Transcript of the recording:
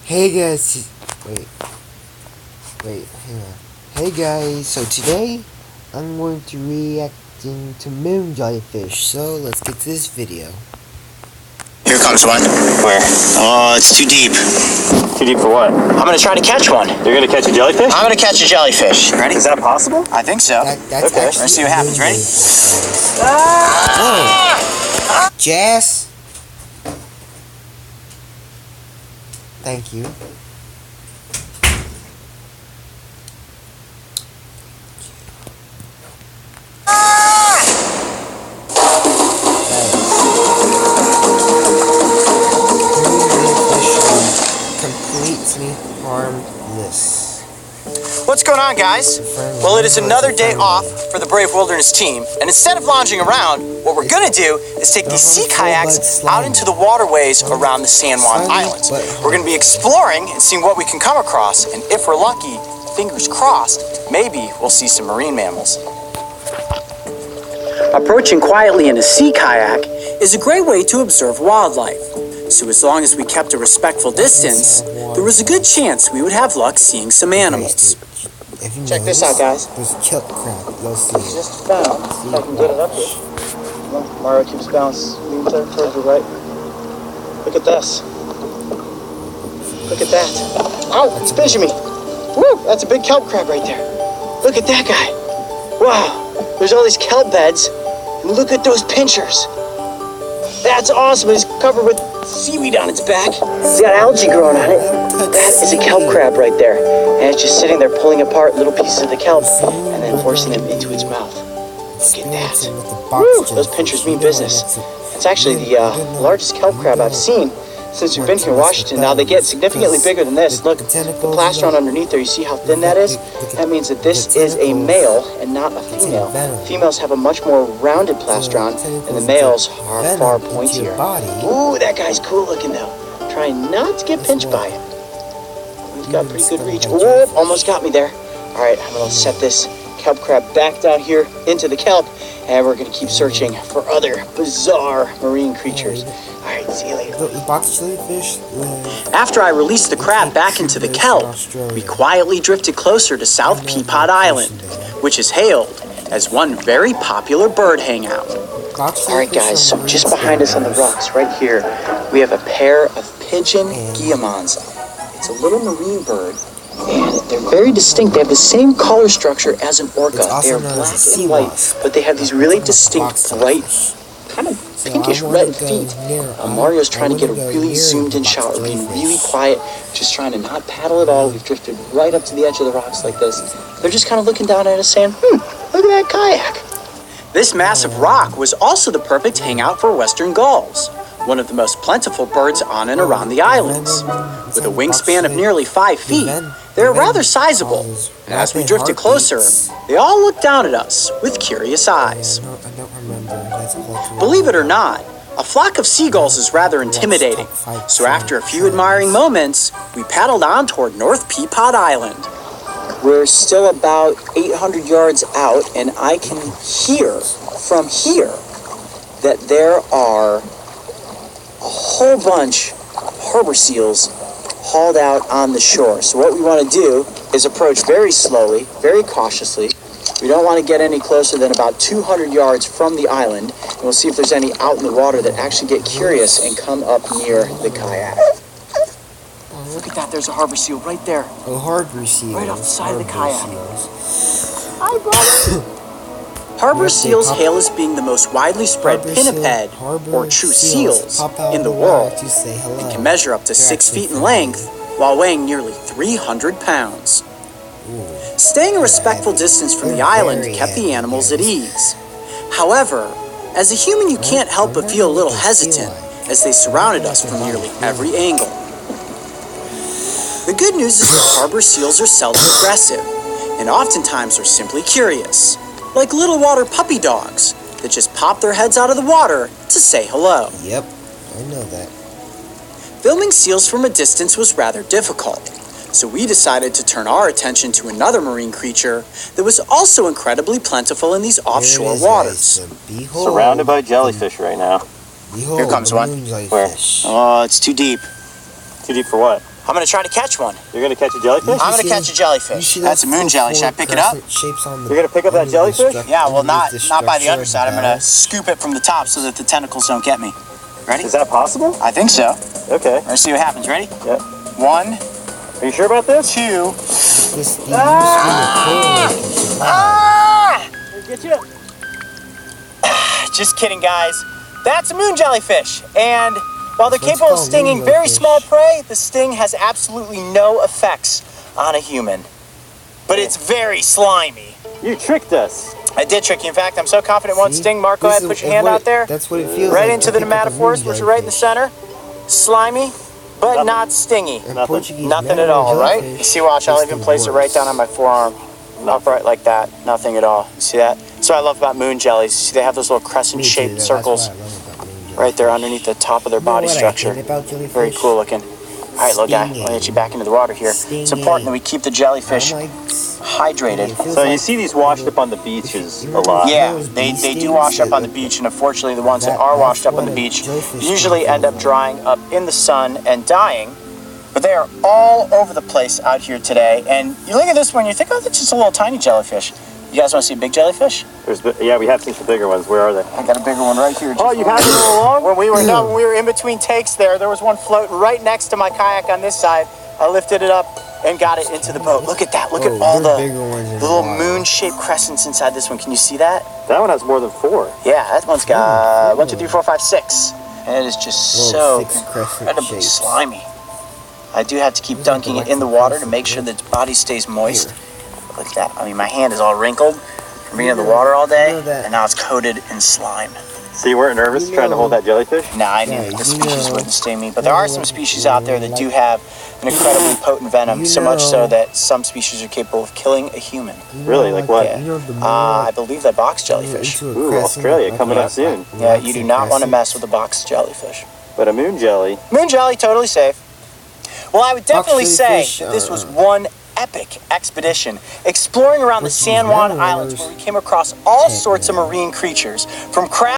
Hey guys, hang on. Hey guys, so today I'm going to reacting to moon jellyfish. So let's get to this video. Here comes one. Where? Oh, it's too deep. Too deep for what? I'm gonna try to catch one. You're gonna catch a jellyfish? I'm gonna catch a jellyfish. Ready? Is that possible? I think so. That's Okay. actually Let's see what happens. Ready? Oh. Jess. Thank you. Completes me harmless. What's going on, guys? Well, it is another day off for the Brave Wilderness team, and instead of lounging around, what we're gonna do is take these sea kayaks out into the waterways around the San Juan Islands. We're gonna be exploring and seeing what we can come across, and if we're lucky, fingers crossed, maybe we'll see some marine mammals. Approaching quietly in a sea kayak is a great way to observe wildlife. So as long as we kept a respectful distance, there was a good chance we would have luck seeing some animals. Check this out, guys. There's kelp crab. You'll see it. Just found. If I can get it up here. Well, Mario keeps bouncing towards the right. Look at this. Look at that. Ow, it's pinching me. Woo, that's a big kelp crab right there. Look at that guy. Wow, there's all these kelp beds. And look at those pinchers. That's awesome. It's covered with seaweed on its back. It's got algae growing on it. That is a kelp crab right there. And it's just sitting there pulling apart little pieces of the kelp and then forcing them into its mouth. Look at that. Woo, those pinchers mean business. It's actually the largest kelp crab I've seen since we've been here in Washington. Now they get significantly bigger than this. Look, the plastron underneath there, you see how thin that is? That means that this is a male and not a female. Females have a much more rounded plastron, and the males are far pointier. Ooh, that guy's cool looking though. Trying not to get pinched by him. He's got pretty good reach. Ooh, almost got me there. All right, I'm gonna set this kelp crab back down here into the kelp, and we're gonna keep searching for other bizarre marine creatures. All right, see you later. The box jellyfish. After I released the crab back into the kelp, we quietly drifted closer to South Peapod Island, which is hailed as one very popular bird hangout. All right, guys, so just behind us on the rocks right here, we have a pair of pigeon guillemons. It's a little marine bird, and they're very distinct. They have the same color structure as an orca. They are black and white, but they have these really distinct, bright, kind of pinkish red feet. Mario's trying to get a really zoomed in shot. We're being really quiet, just trying to not paddle at all. We've drifted right up to the edge of the rocks like this. They're just kind of looking down at us saying, look at that kayak. This massive rock was also the perfect hangout for western gulls, one of the most plentiful birds on and around the islands. With a wingspan of nearly 5 feet, they're rather sizable, and as we drifted closer, they all looked down at us with curious eyes. Believe it or not, a flock of seagulls is rather intimidating, so after a few admiring moments, we paddled on toward North Peapod Island. We're still about 800 yards out, and I can hear from here that there are a whole bunch of harbor seals hauled out on the shore. So what we want to do is approach very slowly, very cautiously. We don't want to get any closer than about 200 yards from the island, and we'll see if there's any out in the water that actually get curious and come up near the kayak. Look at that, there's a harbor seal right there. Oh, harbor seals. Right off the side of the kayak. Hi, brother. Harbor seals hail as being the most widely spread pinniped, or true seals, in the world, and can measure up to 6 feet in length while weighing nearly 300 pounds. Staying a respectful distance from the island kept the animals at ease. However, as a human you can't help but feel a little hesitant as they surrounded us from nearly every angle. The good news is that harbor seals are seldom aggressive, and oftentimes are simply curious, like little water puppy dogs that just pop their heads out of the water to say hello. Yep, I know that. Filming seals from a distance was rather difficult, so we decided to turn our attention to another marine creature that was also incredibly plentiful in these offshore waters. Surrounded by jellyfish right now. Here comes one. Where? Oh, it's too deep. Too deep for what? I'm gonna try to catch one. You're gonna catch a jellyfish? I'm gonna catch a jellyfish. That's a moon jelly. Should I pick it up? You're gonna pick up that jellyfish? Yeah, well, not by the underside. I'm gonna scoop it from the top so that the tentacles don't get me. Ready? Is that possible? I think so. Okay. Let's see what happens. Ready? Yep. 1, Are you sure about this? 2. Get you. Just kidding, guys. That's a moon jellyfish. And while they're So it's capable of called stinging moon very jellyfish. small prey, the sting has absolutely no effects on a human. But it's very slimy. You tricked us. I did trick you. In fact, I'm so confident it won't sting. Marco, This ahead, is put your hand out there. That's what it feels Right like into to the pick up a moon nematophores, push it right in the jellyfish. center. Slimy, but Nothing. not stingy. In Nothing. Portuguese, Nothing man, at all, right? jellyfish You see, watch, I'll is even the place it right worst. down on my forearm. Upright like that. Nothing at all. You see that? That's what I love about moon jellies. See, they have those little Me too, crescent-shaped that's circles what I love about moon jellyfish. right there underneath the top of their You know body what I structure. hate about jellyfish? Very cool looking. All right, little guy, Stinging. I'll get you back into the water here. It's important that we keep the jellyfish I'm like, hydrated. it feels So you like- see these washed up on the beaches You a know, lot. Yeah, those they bee do wash stings up on the that- beach, and unfortunately the ones that That- are washed that's up on the what a beach jellyfish usually sting end up feels drying up in the sun and dying. But they are all over the place out here today. And you look at this one, you think, oh, that's just a little tiny jellyfish. You guys want to see a big jellyfish? Yeah, we have seen some bigger ones. Where are they? I got a bigger one right here. Oh, you have them all along? When we were in between takes there was one floating right next to my kayak on this side. I lifted it up and got it into the boat. Look at that. Look at all there's the bigger ones in the little water. moon-shaped crescents inside this one. Can you see that? That one has more than 4. Yeah, that one's got 1, 2, 3, 4, 5, 6. And it is just Little so 6 crescent incredibly shapes. slimy. I do have to keep dunking it in the water to make sure that its body stays moist. Look at that. I mean, my hand is all wrinkled from being in the water all day, and now it's coated in slime. So you weren't nervous trying to hold that jellyfish? Nah, I knew Yeah, that the you species know- wouldn't sting me, but there are some species out there that do have an incredibly potent venom, You so much so know- that some species are capable of killing a human. Really? Like what? Yeah. You know, the more I believe that box you're jellyfish. into a Ooh, crescent, Australia like coming a- up soon. Yeah, you do relaxing not want to crescent. mess with a box jellyfish. But a moon jelly. Moon jelly, totally safe. Well, I would definitely say jellyfish that this was are- one epic expedition, exploring around the Portuguese San Juan man Islands, wars. where we came across all sorts of marine creatures, from crabs